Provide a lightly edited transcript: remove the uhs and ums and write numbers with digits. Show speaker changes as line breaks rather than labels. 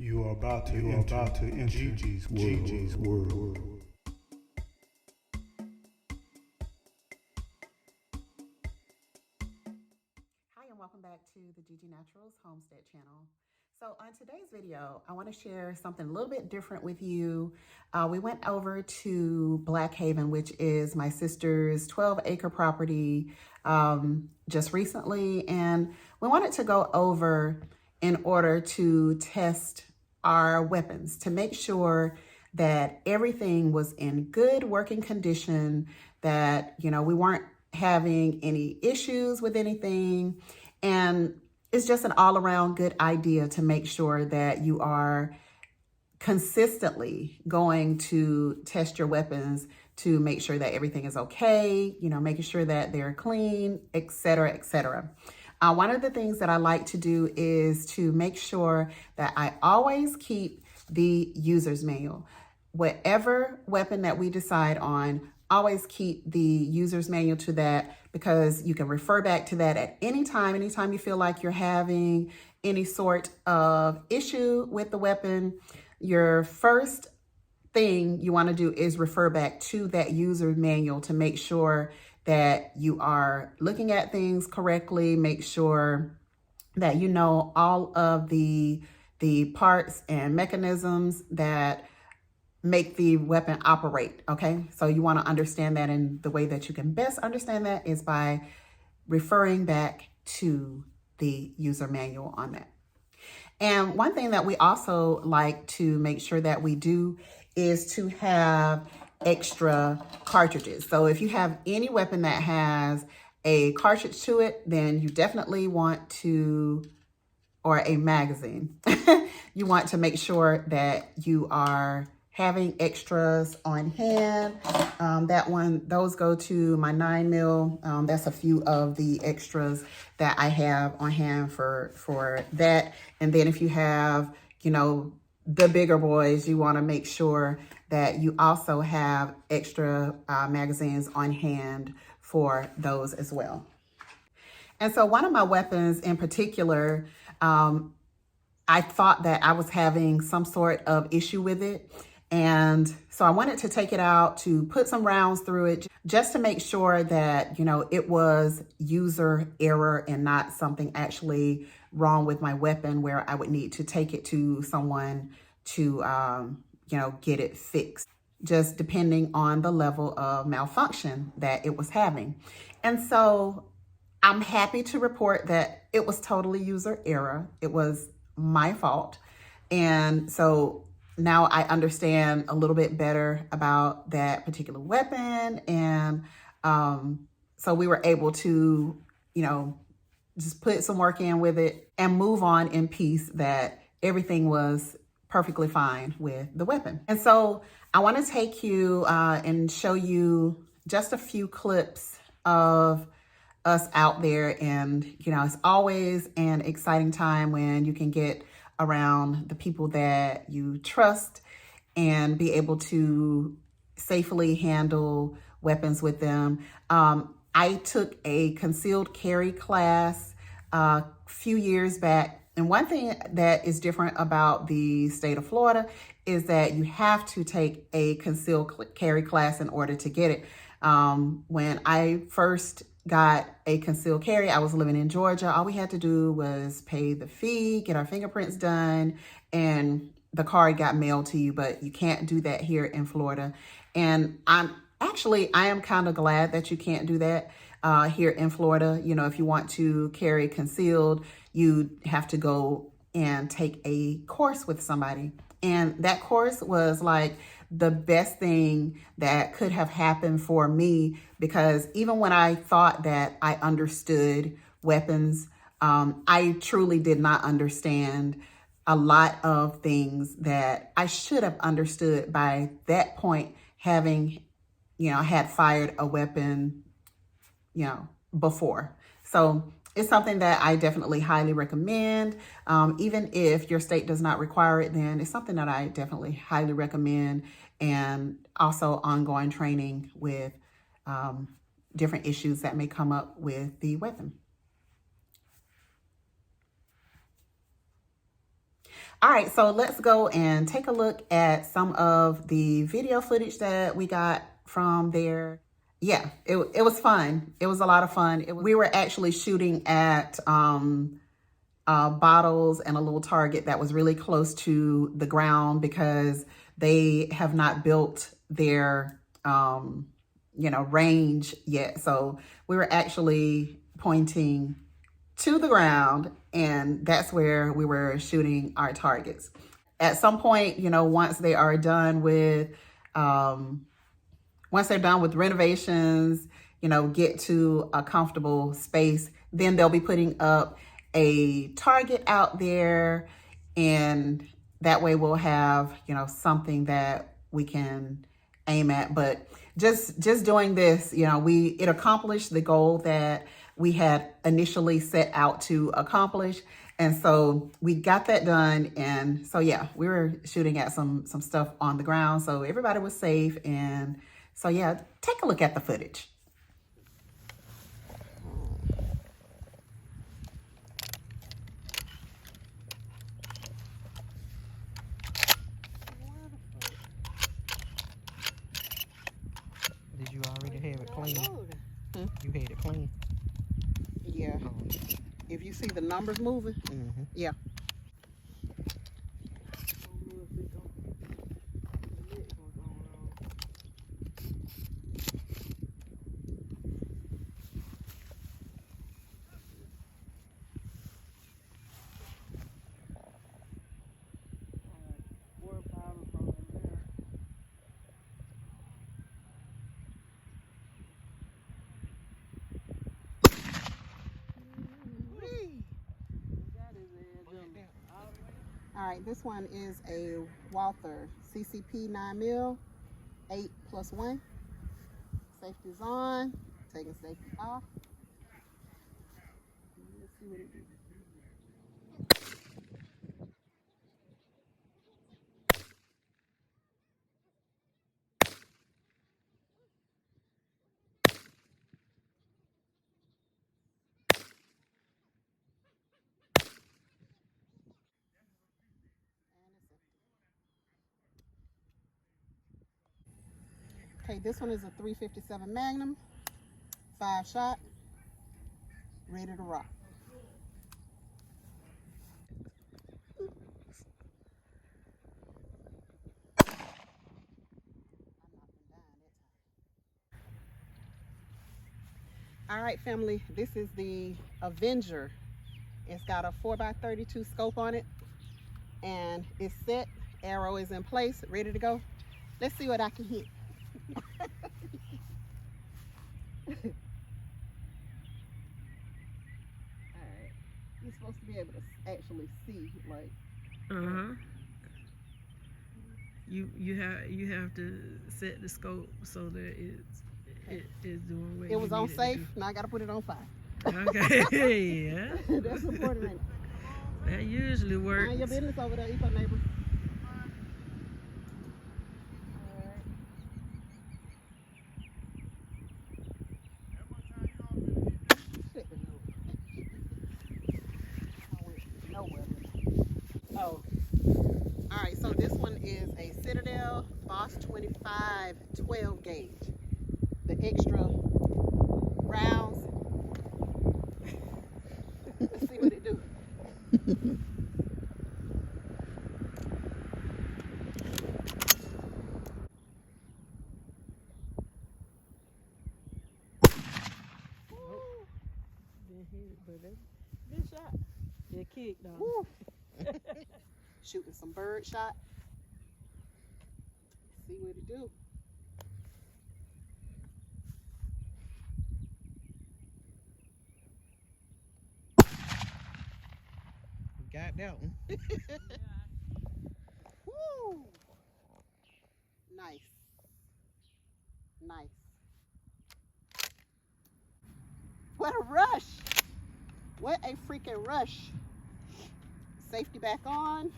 You are about to enter Gigi's world.
Hi, and welcome back to the Gigi Naturals Homestead channel. So on today's video, I want to share something a little bit different with you. We went over to Black Haven, which is my sister's 12-acre property just recently. And we wanted to go over in order to test our weapons to make sure that everything was in good working condition, that, we weren't having any issues with anything. And it's just an all around good idea to make sure that you are consistently going to test your weapons to make sure that everything is okay, making sure that they're clean, etc., etc. One of the things that I like to do is to make sure that I always keep the user's manual. Whatever weapon that we decide on, always keep the user's manual to that, because you can refer back to that at any time you feel like you're having any sort of issue with the weapon. Your first thing you want to do is refer back to that user manual to make sure that you are looking at things correctly, make sure that you know all of the parts and mechanisms that make the weapon operate, okay? So you want to understand that, and the way that you can best understand that is by referring back to the user manual on that. And one thing that we also like to make sure that we do is to have extra cartridges. So if you have any weapon that has a cartridge to it, then you definitely want to, or a magazine, you want to make sure that you are having extras on hand. Those go to my 9mm. That's a few of the extras that I have on hand for that. And then if you have, the bigger boys, you want to make sure that you also have extra magazines on hand for those as well. And so one of my weapons in particular, I thought that I was having some sort of issue with it. And so I wanted to take it out to put some rounds through it just to make sure that, it was user error and not something actually wrong with my weapon where I would need to take it to someone to, get it fixed, just depending on the level of malfunction that it was having. And so I'm happy to report that it was totally user error. It was my fault. And so now I understand a little bit better about that particular weapon. And so we were able to, just put some work in with it and move on in peace, that everything was perfectly fine with the weapon. And so I want to take you and show you just a few clips of us out there. And, it's always an exciting time when you can get around the people that you trust and be able to safely handle weapons with them. I took a concealed carry class a few years back. And one thing that is different about the state of Florida is that you have to take a concealed carry class in order to get it. When I first got a concealed carry, I was living in Georgia. All we had to do was pay the fee, get our fingerprints done, and the card got mailed to you. But you can't do that here in Florida. And I am kind of glad that you can't do that here in Florida. If you want to carry concealed, you have to go and take a course with somebody. And that course was like the best thing that could have happened for me, because even when I thought that I understood weapons, I truly did not understand a lot of things that I should have understood by that point, having, had fired a weapon, before. So it's something that I definitely highly recommend. Even if your state does not require it, then it's something that I definitely highly recommend. And also ongoing training with different issues that may come up with the weapon. All right, so let's go and take a look at some of the video footage that we got from there. Yeah, it was fun. It was a lot of fun. We were actually shooting at bottles and a little target that was really close to the ground because they have not built their range yet. So we were actually pointing to the ground, and that's where we were shooting our targets. At some point, once they are done with once they're done with renovations, get to a comfortable space, then they'll be putting up a target out there, and that way we'll have, something that we can aim at. But just doing this, it accomplished the goal that we had initially set out to accomplish. And so we got that done. And so, yeah, we were shooting at some stuff on the ground. So everybody was safe. And so, yeah, take a look at the footage.
Did you already have it clean? You had it clean?
Yeah.
Oh.
If you see the numbers moving, yeah. All right, this one is a Walther CCP 9mm, 8+1. Safety's on, taking safety off. Let's see what it does. Okay, this one is a 357 Magnum, 5-shot, ready to rock. All right, family, this is the Avenger. It's got a 4x32 scope on it, and it's set. Arrow is in place, ready to go. Let's see what I can hit. Alright. You're supposed to be able to actually see, like.
You have to set the scope so that it is doing what
it was
you
on
need
safe.
It to do.
Now I gotta put it on 5.
Okay, yeah.
That's important.
That usually works.
Mind your business over there, eat your neighbor. Oh. Alright, so this one is a Citadel Boss 25 12 gauge. The extra rounds. Let's see what it do.
Good shot. Yeah, kick though.
Shooting some bird shot. See what it do.
Got that one.
Woo! Nice. Nice. What a rush. What a freaking rush. Safety back on.